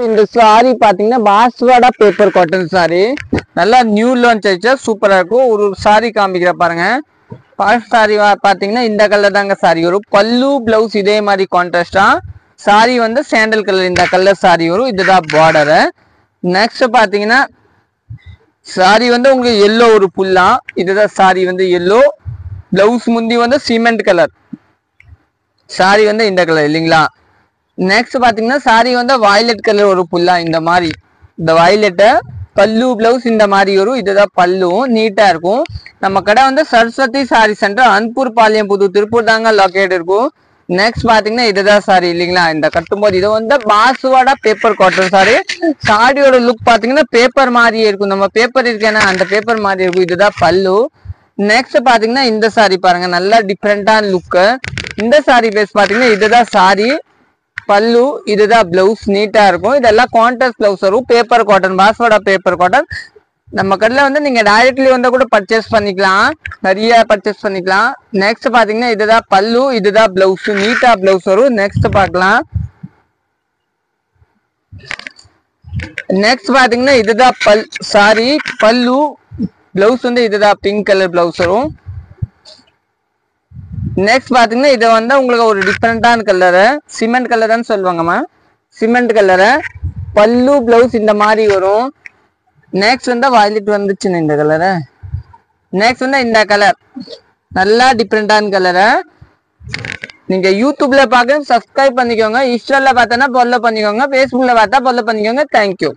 இந்த சாரி பாத்தீங்கன்னா பாஸ்வாடா paper cotton sorry நல்லா நியூ லான்ச் ஆயிடுச்சு, சூப்பரா இருக்கும். ஒரு சாரி காமிக்கிற பாருங்க. ஃபர்ஸ்ட் சாரி பாத்தீங்கன்னா இந்த கலர் தாங்க சாரி வரும். பல்லு பிளவுஸ் இதே மாதிரி கான்ட்ராஸ்டா, சாரி வந்து சாண்டல் கலர் இந்த கலர் சாரி வரும். இதுதான் பார்டரு. நெக்ஸ்ட் பாத்தீங்கன்னா சாரி வந்து உங்களுக்கு எல்லோ ஒரு புல்லா, இதுதான் சாரி வந்து எல்லோ. பிளவுஸ் முந்தி வந்து சிமெண்ட் கலர், சாரி வந்து இந்த கலர் இல்லைங்களா. நெக்ஸ்ட் பாத்தீங்கன்னா சாரி வந்து வயலட் கலர் ஒரு புல்லா இந்த மாதிரி, இந்த வயலட் பல்லு பிளவுஸ் இந்த மாதிரி வரும். இதுதான் பல்லு, நீட்டா இருக்கும். நம்ம கடை வந்து சரஸ்வதி சாரி சென்டர், அன்பூர் பாளையம், புது திருப்பூர் தாங்க லொக்கேட் இருக்கும். நெக்ஸ்ட் பாத்தீங்கன்னா இதுதான் சாரி இல்லைங்களா, இந்த கட்டும்போது இது வந்து பாசுவாடா பேப்பர் காட்டன் சாரி. சாரியோட லுக் பாத்தீங்கன்னா பேப்பர் மாதிரியே இருக்கும், நம்ம பேப்பர் இருக்கேன்னா அந்த பேப்பர் மாதிரி இருக்கும். இதுதான் பல்லு. நெக்ஸ்ட் பாத்தீங்கன்னா இந்த சாரி பாருங்க, நல்லா டிஃப்ரெண்டான லுக். இந்த சாரி பேஸ் பாத்தீங்கன்னா இதுதான் சாரி, பல்லு இதுதான் பிளவுஸ், நீட்டா இருக்கும். இதெல்லாம் கான்ட்ராஸ்ட் பிளவுஸ் வரும். பேப்பர் காட்டன், பாஸ்வாடா பேப்பர் காட்டன். நம்ம கடையில வந்து நீங்க டைரக்ட்லி வந்தா கூட பர்ச்சேஸ் பண்ணிக்கலாம், நிறைய பர்ச்சேஸ் பண்ணிக்கலாம். நெக்ஸ்ட் பாத்தீங்கன்னா இதுதான் பல்லு, இதுதான் பிளவுஸ், நீட்டா பிளவுஸ் வரும். நெக்ஸ்ட் பார்க்கலாம். நெக்ஸ்ட் பாத்தீங்கன்னா இதுதான் சாரி பல்லு, பிளவுஸ் வந்து இதுதான் பிங்க் கலர் பிளவுஸ் வரும். நெக்ஸ்ட் பாத்தீங்கன்னா இது வந்து உங்களுக்கு ஒரு டிஃப்ரெண்டான கலரு, சிமெண்ட் கலர்னு சொல்லுவாங்கம்மா, சிமெண்ட் கலரு. பல்லு பிளவுஸ் இந்த மாதிரி வரும். நெக்ஸ்ட் வந்து வயலட் வந்துச்சுன்னு இந்த கலரு. நெக்ஸ்ட் வந்து இந்த கலர் நல்லா டிஃப்ரெண்டான கலரு. நீங்க யூடியூப்ல பார்க்க சப்ஸ்கிரைப் பண்ணிக்கோங்க, இன்ஸ்டால பார்த்தா ஃபாலோ பண்ணிக்கோங்க, ஃபேஸ்புக்ல பார்த்தா ஃபாலோ பண்ணிக்கோங்க. தேங்க்யூ.